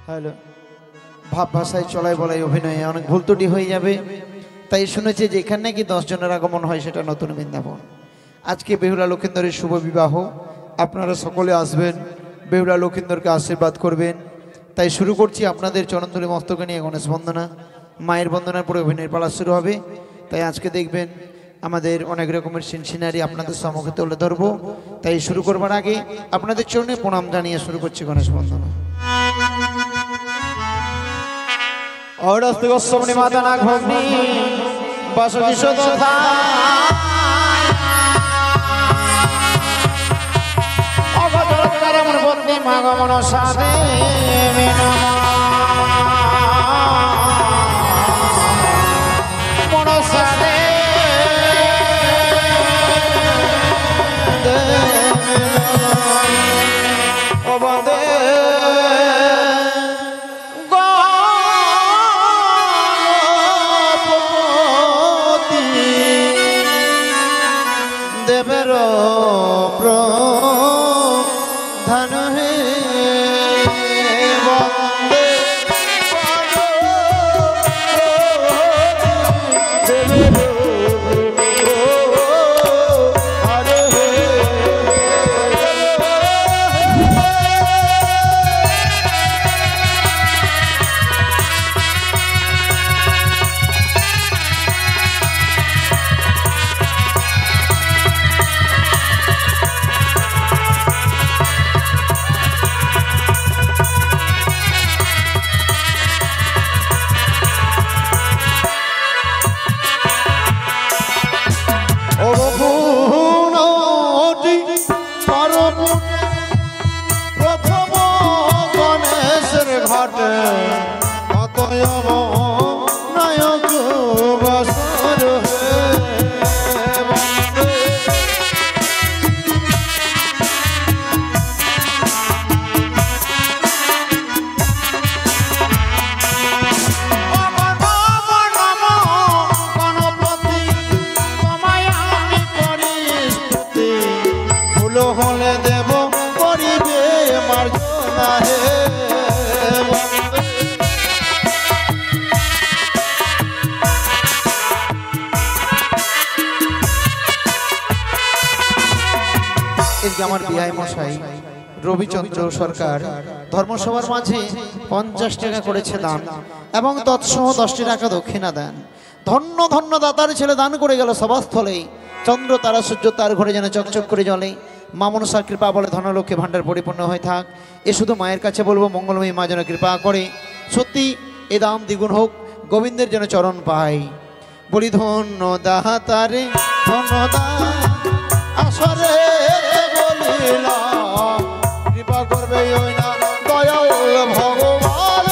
Hello, ভাব ভাষায় চলাই বলাই অভিনয়ে অনেক ভুল ত্রুটি হয়ে যাবে, তাই শুনেছি যে এখানে নাকি 10 জনের আগমন হয়, সেটা নতুন বৃন্দাবন। আজকে বেহুলা লক্ষিন্দরের শুভ বিবাহ, আপনারা সকলে আসবেন, বেহুলা লক্ষিন্দরকে আশীর্বাদ করবেন। তাই শুরু করছি আপনাদের চরণধুলি মস্তকে নিয়ে গণেশ বন্দনা। মায়ের বন্দনার পরে অভিনয়ের পালা শুরু হবে। তাই আজকে দেখবেন আমাদের অনেক রকমের সিনসিনারি আপনাদের সম্মুখে তুলে ধরবো। তাই শুরু করবার আগে আপনাদের চরণে প্রণাম জানিয়ে শুরু করছি গণেশ বন্দনা। অরস্তগস্বমনি মাতা নাগ ভগ্নি বাসকিশো তথা অগতরমন বন্দে মাগমন সাধে মন সাধে ও বন্দে আমার বিআই মশাই রবিচন্দ্র সরকার ধর্মসভার মাঝে 50 টাকা করেছে দান এবং তৎসহ 10টি টাকা দক্ষিণা দেন। ধন্য ধন্য দাতার ছেলে দান করে গেল সভাস্থলে। চন্দ্র তারা সূর্য তার ঘরে যেন চকচক করে জ্বলে। মা মনসার কৃপা বলে ধনলক্ষ্মী ভাণ্ডার পরিপূর্ণ হয়ে থাক। এ শুধু মায়ের কাছে বলবো, মঙ্গলময়ী মা যেন কৃপা করে সত্যি এ দাম দ্বিগুণ হোক, গোবিন্দের যেন চরণ পাই। বলি ধন্য দাতারে ধন্য দা আসরে কৃপা করবে ওই না দয়াল ভগবান।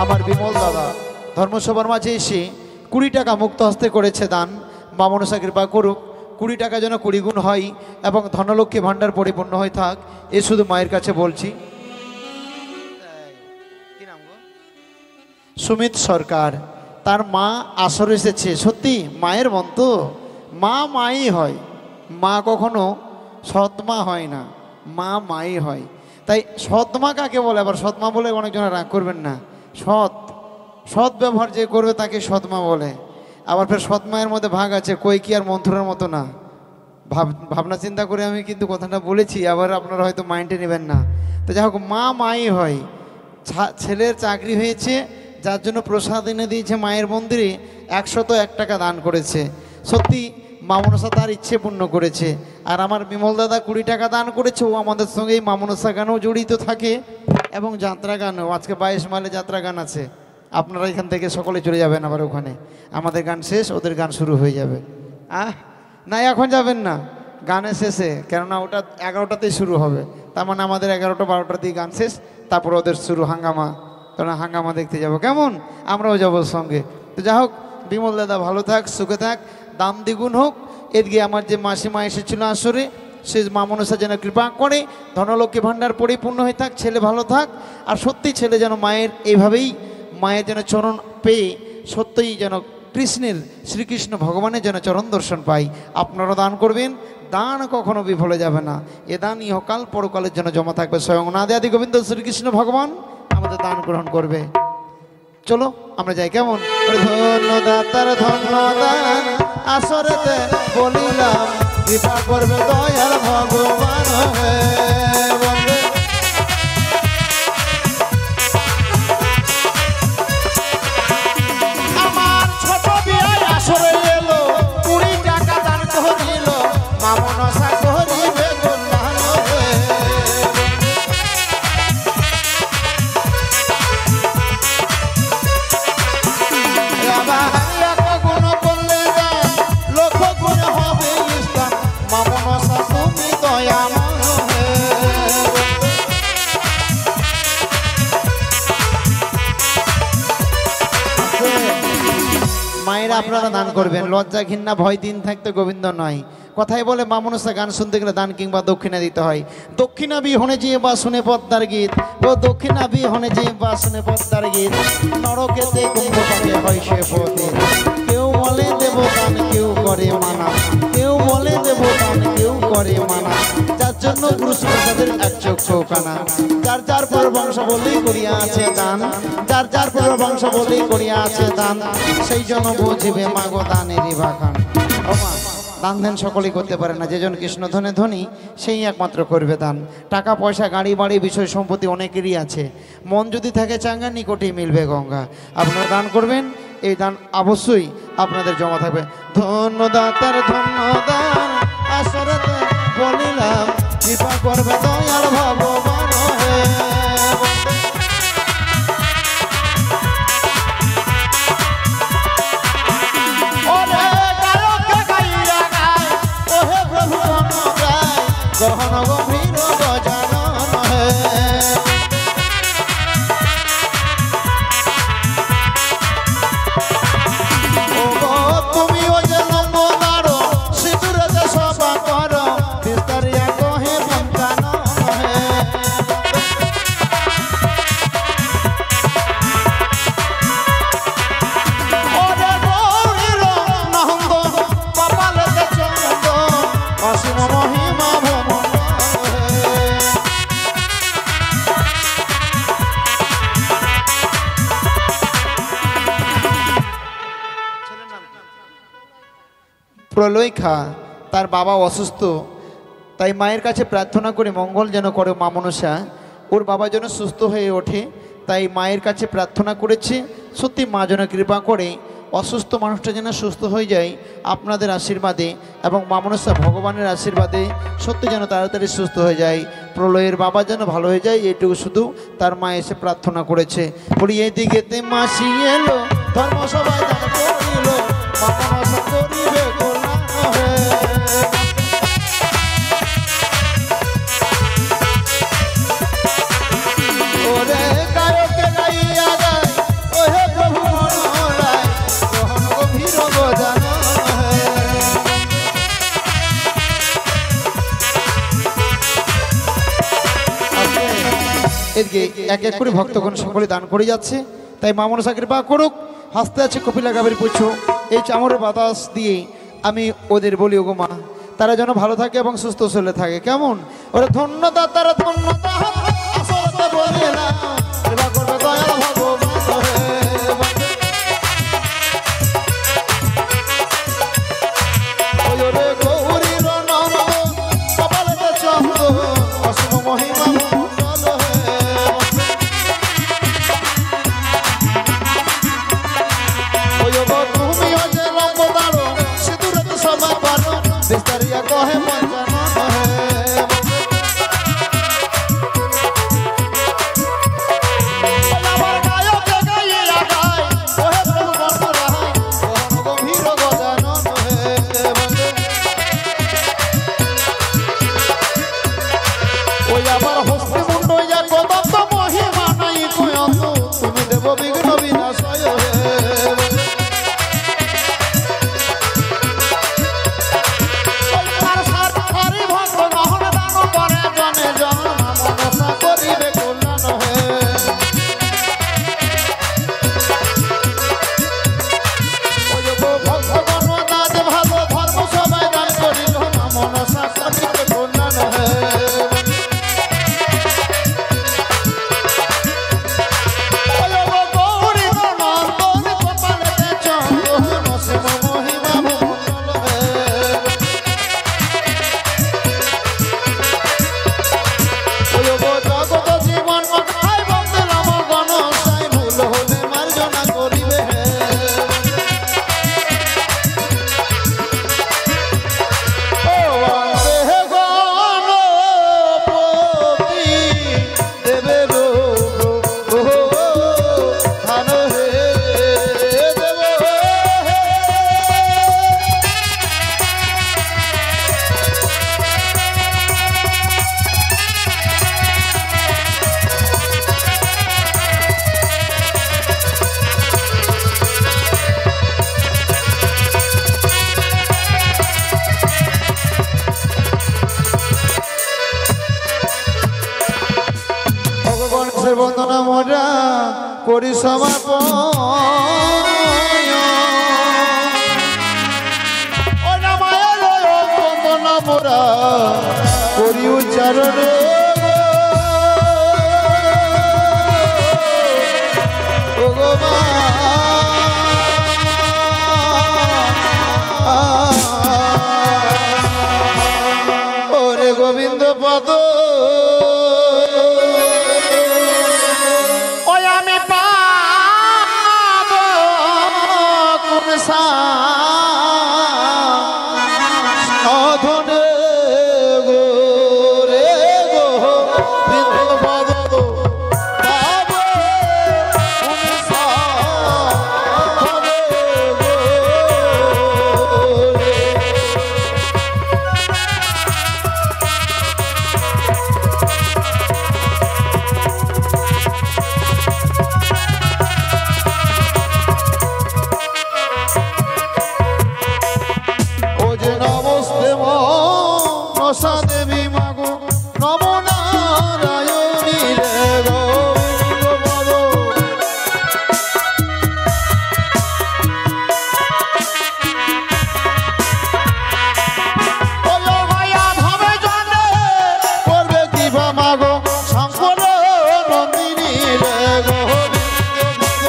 আমার বিমল দাদা ধর্মসভার মাঝে এসে 20 টাকা মুক্ত হস্তে করেছে দান। মা মনসা কৃপা করুক, 20 টাকা যেন 20 গুণ হয় এবং ধনলক্ষ্মী ভাণ্ডার পরিপূর্ণ হয়ে থাক। এ শুধু মায়ের কাছে বলছি। সুমিত সরকার, তার মা আসর এসেছে। সত্যি মায়ের মন তো, মা মাই হয়, মা কখনো সৎমা হয় না, মা মাই হয়। তাই সৎমা কাকে বলে? আবার সৎমা বলে অনেকজন রাগ করবেন না। সৎ ব্যবহার যে করবে তাকে সৎমা বলে। আবার ফের সৎমায়ের মধ্যে ভাগ আছে, কই কি আর মন্থরের মতো না। ভাবনা চিন্তা করে আমি কিন্তু কথাটা বলেছি, আবার আপনারা হয়তো মাইন্ডে নেবেন না। তো যাই হোক, মা মাই হয়। ছেলের চাকরি হয়েছে, যার জন্য প্রসাদ এনে দিয়েছে মায়ের মন্দিরে, 101 টাকা দান করেছে। সত্যি মা মনসা তার ইচ্ছে পূর্ণ করেছে। আর আমার বিমল দাদা 20 টাকা দান করেছে। ও আমাদের সঙ্গে এই মা মনসা গানও জড়িত থাকে এবং যাত্রা গানও। আজকে 22 মাইলে যাত্রা গান আছে, আপনারা এখান থেকে সকলে চলে যাবেন। আবার ওখানে আমাদের গান শেষ, ওদের গান শুরু হয়ে যাবে। না এখন যাবেন না, গানের শেষে, কেননা ওটা 11টাতেই শুরু হবে। তার মানে আমাদের 11টা 12টার দিকে গান শেষ, তারপর ওদের শুরু হাঙ্গামা। কারণ হাঙ্গামা দেখতে যাব, কেমন আমরাও যাবো সঙ্গে। তো যাই হোক, বিমল দাদা ভালো থাক, সুখে থাক, দাম দ্বিগুণ হোক। এদিকে আমার যে মাসিমা এসেছিল আসরে, সে মা মনসা যেন কৃপা করে, ধনলক্ষ্মী ভাণ্ডার পরিপূর্ণ হয়ে থাক, ছেলে ভালো থাক। আর সত্যি ছেলে যেন মায়ের এইভাবেই মায়ের যেন চরণ পেয়ে সত্যিই যেন কৃষ্ণের শ্রীকৃষ্ণ ভগবানের যেন চরণ দর্শন পাই। আপনারা দান করবেন, দান কখনো বিফলে যাবে না। এ দান ইহকাল পরকালের জন্য জমা থাকবে। স্বয়ং অনাদি আদি গোবিন্দ শ্রীকৃষ্ণ ভগবান আমাদের দান গ্রহণ করবে। চলো আমরা যাই, কেমন? ধন্যদাতার ধন্যদান আসরেতে বলিলাম, কৃপা করবে দয়াল ভগবান। আমার ছোট বিয়ায় আসরে এলো, 20 টাকা দান করিল, মামনসা করিবে কল্যাণ। গুণ করলে লক্ষ গুণ হবে স্থান, মামনসা তুমি দয়াময়। মায়েরা আপনারা দান করবেন, লজ্জা ঘৃণা ভয় দিন থাকতে গোবিন্দ নয়। কথাই বলে মা মনসা গান শুনতে গেলে দান কিংবা দক্ষিণা দিতে হয়। দক্ষিণা বিহনে যে বা শুনে পদ্মার গীত, ও দক্ষিণা বিহনে যে বা শুনে পদ্মার গীত, নরকেতে কুম্ভপাকে হয় সে পথে। কেউ বলে দেব দান, কেউ করে মানা, কেউ বলে দেব দান, কেউ করে মানা। যার জন্য পুরস্কার তাদের এক চক্ষু কানা। যার যার পর বংশ বলেই করিয়া আছে দান, যার যার পর বংশ বলেই করিয়া আছে দান, সেই জন্য বুঝিবে মাগো দানেরই বাগান। দান ধ্যান সকলেই করতে পারে না, যেজন কৃষ্ণ ধনে ধনী সেই একমাত্র করবে দান। টাকা পয়সা গাড়ি বাড়ি বিষয় সম্পত্তি অনেকেরই আছে, মন যদি থাকে চাঙ্গা নিকটেই মিলবে গঙ্গা। আপনারা দান করবেন, এই দান অবশ্যই আপনাদের জমা থাকবে। ধন্যদাতার ধন্যদান আসরতে বলিলাম, কৃপা করবে দয়াল ভগবান। গহন গভীর গজানন হে, ও গো তুমি ও যে লম্বদার, সিঁদুরে সভা কর, বিস্তারিয়া কহে পঞ্চানন হে। ওরে গৌরীর নন্দ কপালেতে চন্দন, অসীম মহিমা ভ্রমণ। প্রলয়খা তার বাবা অসুস্থ, তাই মায়ের কাছে প্রার্থনা করে মঙ্গল যেন করে মা মনসা, ওর বাবা যেন সুস্থ হয়ে ওঠে। তাই মায়ের কাছে প্রার্থনা করেছে, সত্যি মা যেন কৃপা করে অসুস্থ মানুষটা যেন সুস্থ হয়ে যায় আপনাদের আশীর্বাদে এবং মা মনসা ভগবানের আশীর্বাদে, সত্যি যেন তাড়াতাড়ি সুস্থ হয়ে যায়। প্রলয়ের বাবা যেন ভালো হয়ে যায়, এইটুকু শুধু তার মা এসে প্রার্থনা করেছে। বলি এদিকেতে মাসি এলো, ধর্মসভায় দান করিল, মা মনসা করিবে কল্যাণ হে। ওরে গায়কে গাইয়া গায়, ওহে প্রভু মনোরায়, গহন গভীর গজানন হে। এদিকে এক এক করে ভক্তগণ সকলে দান করে যাচ্ছে, তাই মা মনসা কৃপা করুক। হাসতে আছে কপিলা গাভীর পুছো, এই চামড়ের বাতাস দিয়ে আমি ওদের বলি, ওগো মা তারা যেন ভালো থাকে এবং সুস্থ চলে থাকে। কেমন? ওরে ধন্যদাতা তারা ধন্যতা আসতে বলে না, কৃপা করবে দয়াল ভগবান হে। ওরে গৌরীর নন্দ কপালেতে চন্দন, অসীম মহিমা মণ্ডল হে। তুমি ও যে লম্বদার, সিঁদুরে সভা কর, বিস্তারিয়া কহে পঞ্চানন হে। আমার গায়ক বন্দনা মোরা করি সমাপন ও না মায়ের বন্দনা মোরা করি উচ্চারণ ও গো মা ওরে গোবিন্দ পদ ওই আমি পাব কোন সাধনে গো রে গো বিন্দ পদ পাব কোন সাধনে গো রে মনসা দেবী মাগো নম নারায়ণী রে গোবিন্দ পদ ওলো মায়া ভাবে জানে করবে কি বা মাগো শঙ্কর নন্দিনী রে গোবিন্দ পদ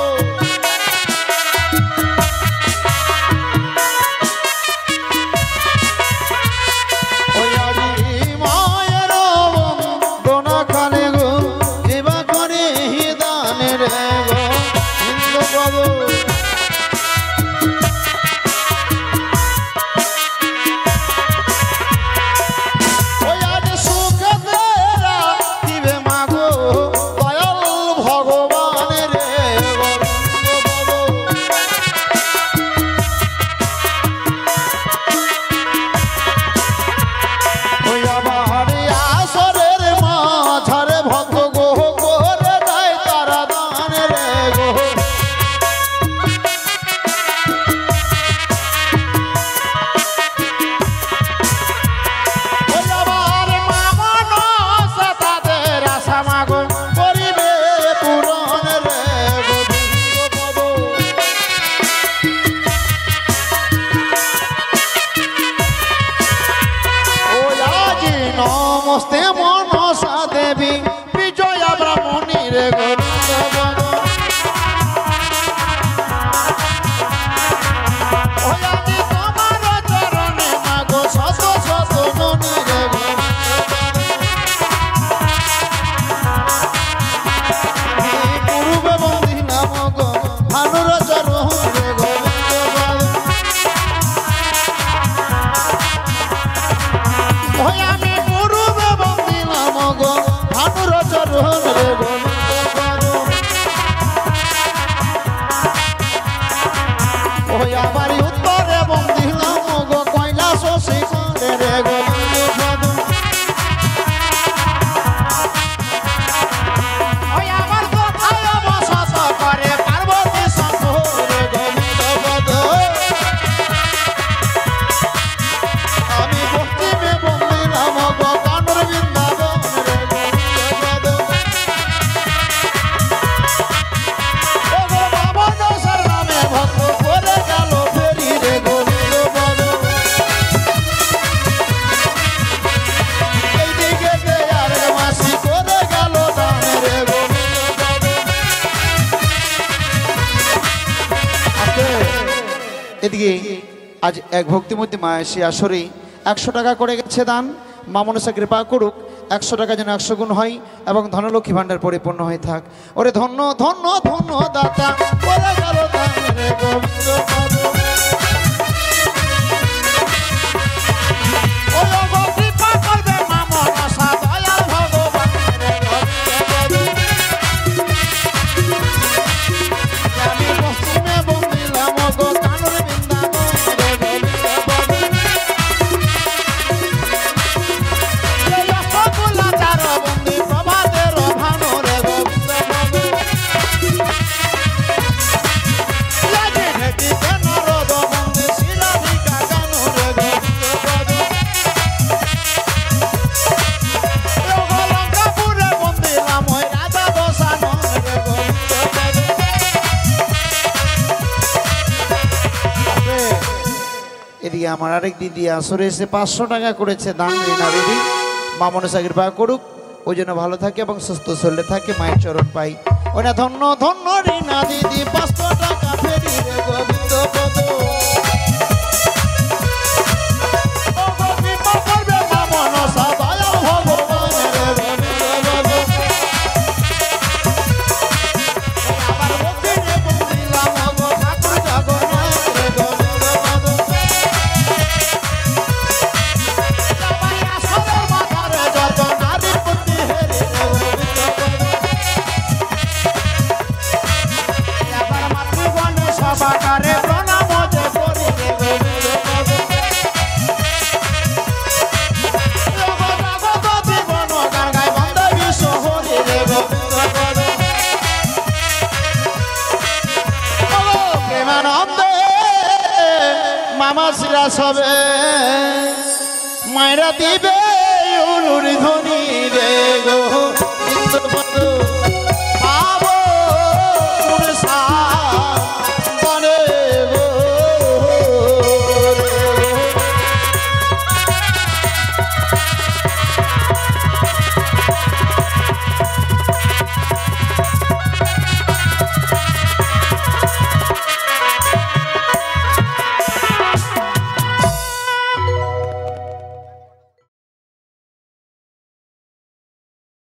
নমস্তে মনসা দেবী বিজয়া ব্রাহ্মণী রে গোবিন্দ পদ ওয়াজি তোমার চরণে মাগো শত শত মনি রে পূর্বে বন্দি নাম গো ভানুর চরণ রে গোবিন্দ পদ আমি পূর্বে বন্দি নাম গো ভানুর চরণ রে গোবিন্দ পদ ওই আমারি উত্তরে বন্দি নাম গো কৈলাস শিখরে রে গোবিন্দ পদ ওই আমার কথায় বসত করে পার্বতী শঙ্কর রে গোবিন্দ পদ আমি ভক্তিমে বন্দি নাম গো কানুর বৃন্দাবন রে গোবিন্দ পদ ও গো বামন শরণে ভক্ত করে গেল ফেরি রে গোবিন্দ পদ এইদিকে দেয়ার মাসি করে গেল দান রে গোবিন্দ পদ এদিকে আজ এক ভক্তিমতী মা এসে আসরে 100 টাকা করে গেছে দান। মা মনসা কৃপা করুক 100 টাকা যেন 100 গুণ হয় এবং ধনলক্ষ্মী ভাণ্ডার পরিপূর্ণ হয়ে থাক। ওরে ধন্য ধন্য ধন্য দাতা করে গেল দান রে গোবিন্দ পদ ও গো কৃপা করবে মা মনসা দয়াল ভগবান রে গোবিন্দ পদ আমি পশ্চিমে বন্দিলাম গো কানুর বৃন্দাবন রে গোবিন্দ পদ রসগোল্লা চার বন্দি প্রভাতের ভানু রে গোবিন্দ পদ লাগে ঢেকি কেন এদিকে আমার আরেক দিদি আসরে এসে 500 টাকা করেছে দান। রিনা দিদি মা মনসা কৃপা করুক, ওই জন্য ভালো থাকে এবং সুস্থ শরীরে থাকে, মায়ের চরণ পাই। ওই না ধন্য ধন্য রিনা দিদি 500 টাকা ফেরি রে গোবিন্দ পদ। মামা শিরা সবে মায়েরা দিবে উলুর ধ্বনি রে গো।